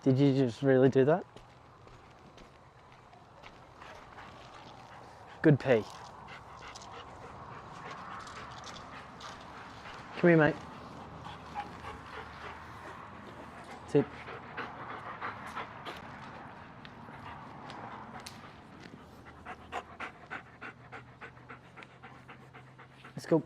Did you just really do that? Good pee. Come here, mate. Sit. Let's go.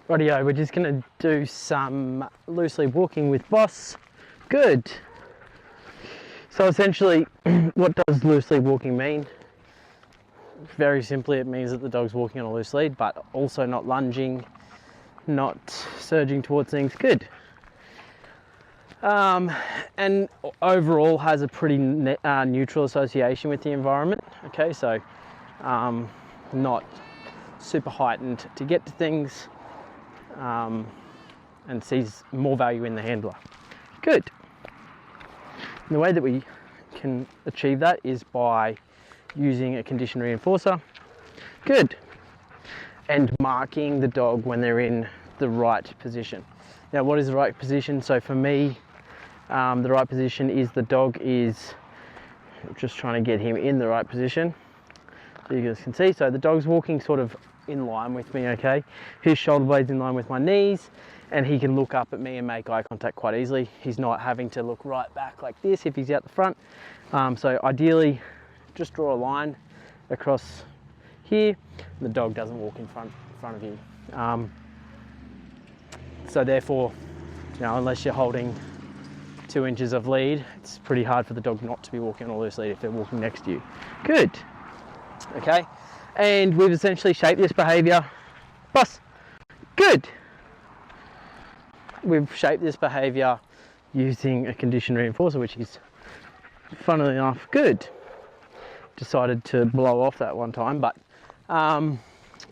Rightio, we're just going to do some loose lead walking with Boss. Good. So essentially, what does loose lead walking mean? Very simply, it means that the dog's walking on a loose lead, but also not lunging, not surging towards things. Good. And overall has a pretty neutral association with the environment. Okay, so not super heightened to get to things, and sees more value in the handler. Good. And the way that we can achieve that is by using a condition reinforcer. Good. And marking the dog when they're in the right position. Now, what is the right position? So for me, the right position is the dog is, just trying to get him in the right position, so you guys can see. So the dog's walking sort of in line with me, okay? His shoulder blade's in line with my knees, and he can look up at me and make eye contact quite easily. He's not having to look right back like this if he's out the front. So ideally, just draw a line across here. The dog doesn't walk in front of you. So therefore, you know, unless you're holding 2 inches of lead, it's pretty hard for the dog not to be walking on a loose lead if they're walking next to you. Good. Okay, and we've essentially shaped this behaviour. Boss. Good. We've shaped this behaviour using a condition reinforcer, which is, funnily enough, good. Decided to blow off that one time, but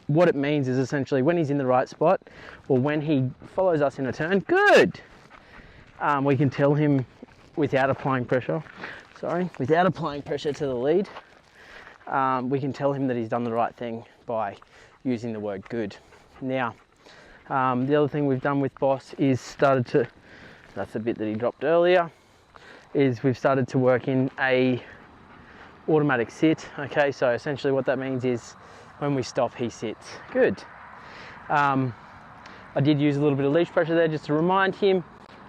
what it means is essentially when he's in the right spot, or when he follows us in a turn, good. We can tell him without applying pressure to the lead, we can tell him that he's done the right thing by using the word good. Now, the other thing we've done with Boss is started to, that's the bit that he dropped earlier, is we've started to work in a automatic sit. Okay, so essentially what that means is when we stop, he sits. Good. I did use a little bit of leash pressure there just to remind him,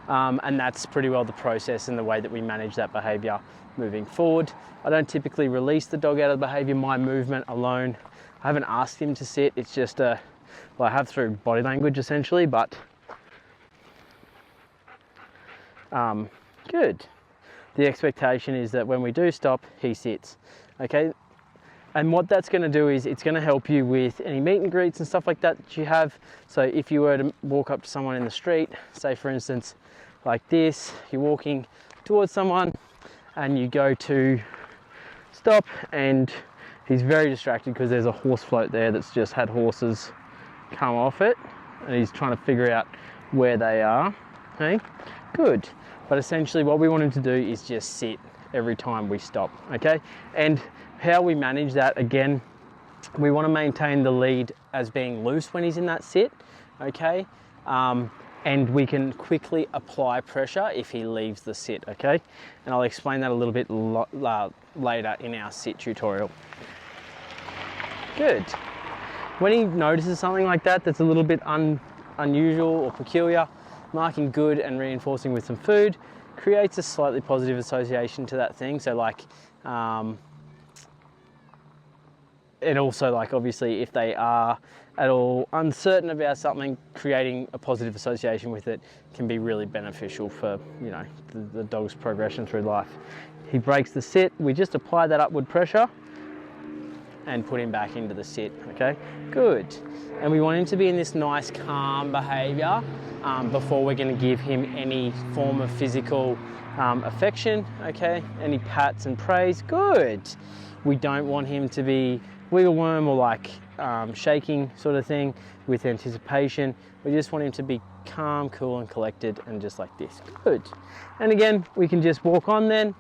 and that's pretty well the process and the way that we manage that behaviour moving forward. I don't typically release the dog out of the behaviour, my movement alone. I haven't asked him to sit, it's just well, I have through body language essentially, but good. The expectation is that when we do stop, he sits. Okay, and what that's going to do is it's going to help you with any meet and greets and stuff like that that you have. So if you were to walk up to someone in the street, say for instance like this, you're walking towards someone and you go to stop and he's very distracted because there's a horse float there that's just had horses come off it and he's trying to figure out where they are. Okay, good. But essentially what we want him to do is just sit every time we stop. Okay, and how we manage that, again, we want to maintain the lead as being loose when he's in that sit. Okay, and we can quickly apply pressure if he leaves the sit. Okay, and I'll explain that a little bit later in our sit tutorial. Good. When he notices something like that that's a little bit unusual or peculiar, marking good and reinforcing with some food creates a slightly positive association to that thing. So like, it also, like, obviously if they are at all uncertain about something, creating a positive association with it can be really beneficial for, you know, the dog's progression through life. He breaks the sit, we just apply that upward pressure and put him back into the sit. Okay, good. And we want him to be in this nice calm behaviour before we're going to give him any form of physical affection. Okay, any pats and praise. Good. We don't want him to be wiggle worm or like shaking sort of thing with anticipation. We just want him to be calm, cool and collected, and just like this. Good. And again, we can just walk on then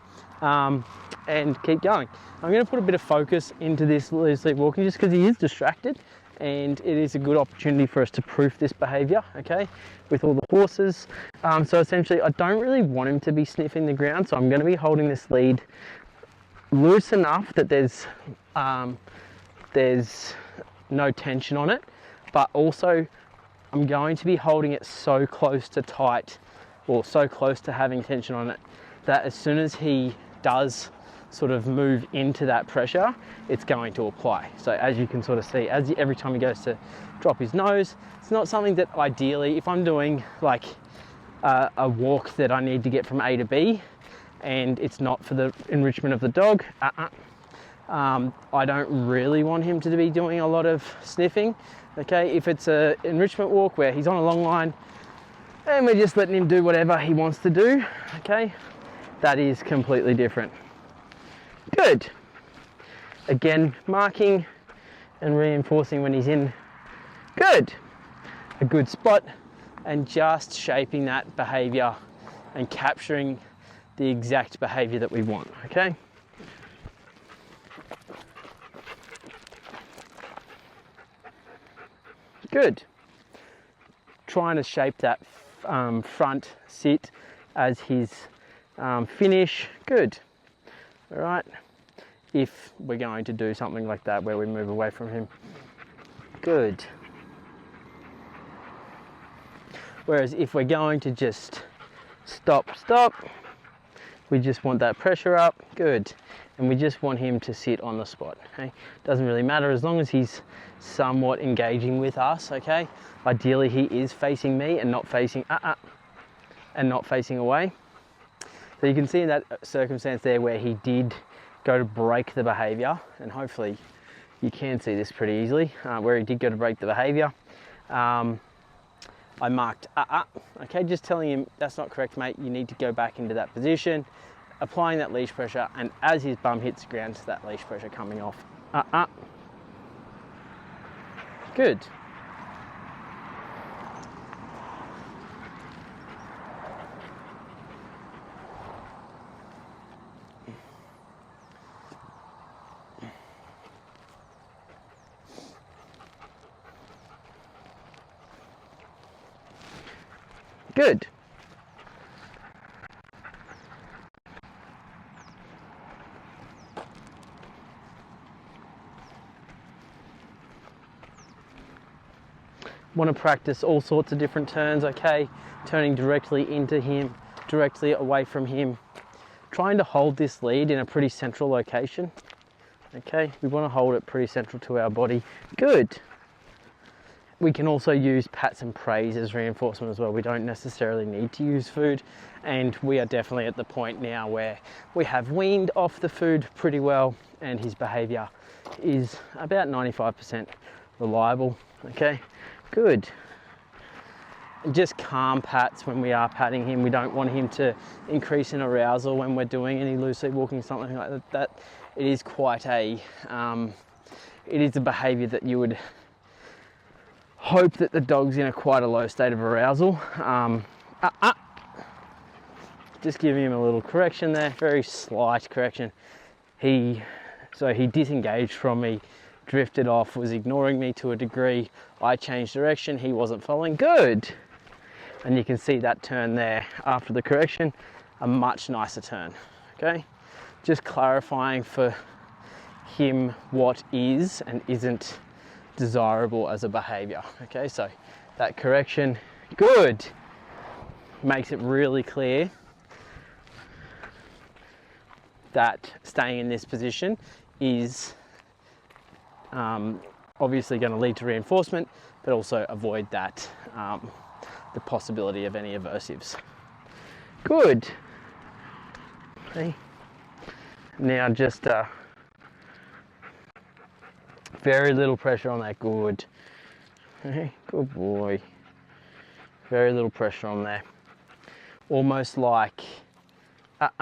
and keep going. I'm going to put a bit of focus into this loose lead walking just because he is distracted, and it is a good opportunity for us to proof this behavior, okay, with all the horses. So essentially I don't really want him to be sniffing the ground, so I'm going to be holding this lead loose enough that there's no tension on it, but also I'm going to be holding it so close to tight, or so close to having tension on it, that as soon as he does sort of move into that pressure, it's going to apply. So as you can sort of see, every time he goes to drop his nose, it's not something that ideally, if I'm doing like a walk that I need to get from A to B, and it's not for the enrichment of the dog, I don't really want him to be doing a lot of sniffing. Okay, if it's an enrichment walk where he's on a long line and we're just letting him do whatever he wants to do, okay, that is completely different. Good. Again, marking and reinforcing when he's in. Good. A good spot, and just shaping that behavior and capturing the exact behavior that we want, okay? Good. Trying to shape that front sit as his finish. Good. All right. If we're going to do something like that where we move away from him. Good. Whereas if we're going to just stop, we just want that pressure up. Good. And we just want him to sit on the spot. Okay. Doesn't really matter as long as he's somewhat engaging with us. Okay. Ideally, he is facing me and not facing away. So you can see in that circumstance there where he did go to break the behavior, and hopefully you can see this pretty easily, where he did go to break the behavior. I marked okay, just telling him that's not correct, mate. You need to go back into that position, applying that leash pressure, and as his bum hits the ground, it's that leash pressure coming off. Good. Good. Want to practice all sorts of different turns, okay? Turning directly into him, directly away from him. Trying to hold this lead in a pretty central location, okay? We want to hold it pretty central to our body. Good. We can also use pats and praise as reinforcement as well. We don't necessarily need to use food, and we are definitely at the point now where we have weaned off the food pretty well, and his behavior is about 95% reliable. Okay, good. And just calm pats when we are patting him. We don't want him to increase in arousal when we're doing any loose lead walking, something like that. It is quite a, it is a behavior that you would hope that the dog's in quite a low state of arousal. Just giving him a little correction there, very slight correction. So he disengaged from me, drifted off, was ignoring me to a degree. I changed direction, he wasn't following. Good. And you can see that turn there after the correction, a much nicer turn. Okay, just clarifying for him what is and isn't desirable as a behavior. Okay, so that correction, good, makes it really clear that staying in this position is obviously going to lead to reinforcement, but also avoid that the possibility of any aversives. Good. Okay. Now just very little pressure on that. Good. Okay, good boy. Very little pressure on there. Almost like it's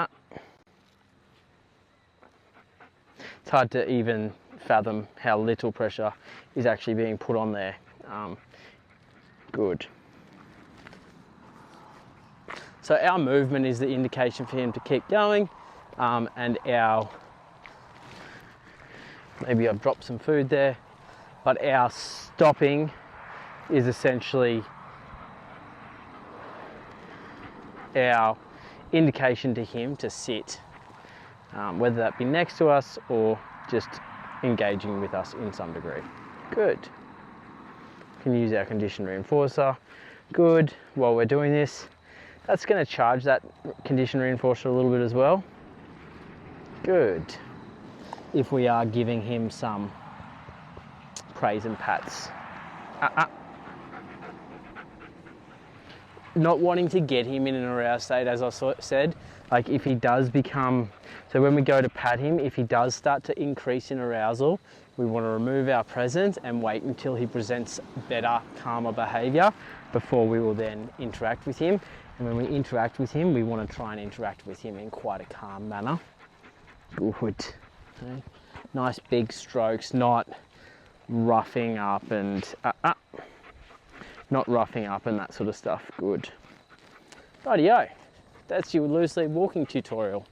hard to even fathom how little pressure is actually being put on there. Good. So our movement is the indication for him to keep going, and maybe I've dropped some food there, but our stopping is essentially our indication to him to sit, whether that be next to us or just engaging with us in some degree. Good. Can use our condition reinforcer. Good. While we're doing this, that's going to charge that condition reinforcer a little bit as well. Good. If we are giving him some praise and pats. Not wanting to get him in an aroused state, as I said, like if he does become, so when we go to pat him, if he does start to increase in arousal, we want to remove our presence and wait until he presents better, calmer behavior before we will then interact with him. And when we interact with him, we want to try and interact with him in quite a calm manner. Good. Okay. Nice big strokes, not roughing up and that sort of stuff. Good. Rightio, that's your loose lead walking tutorial.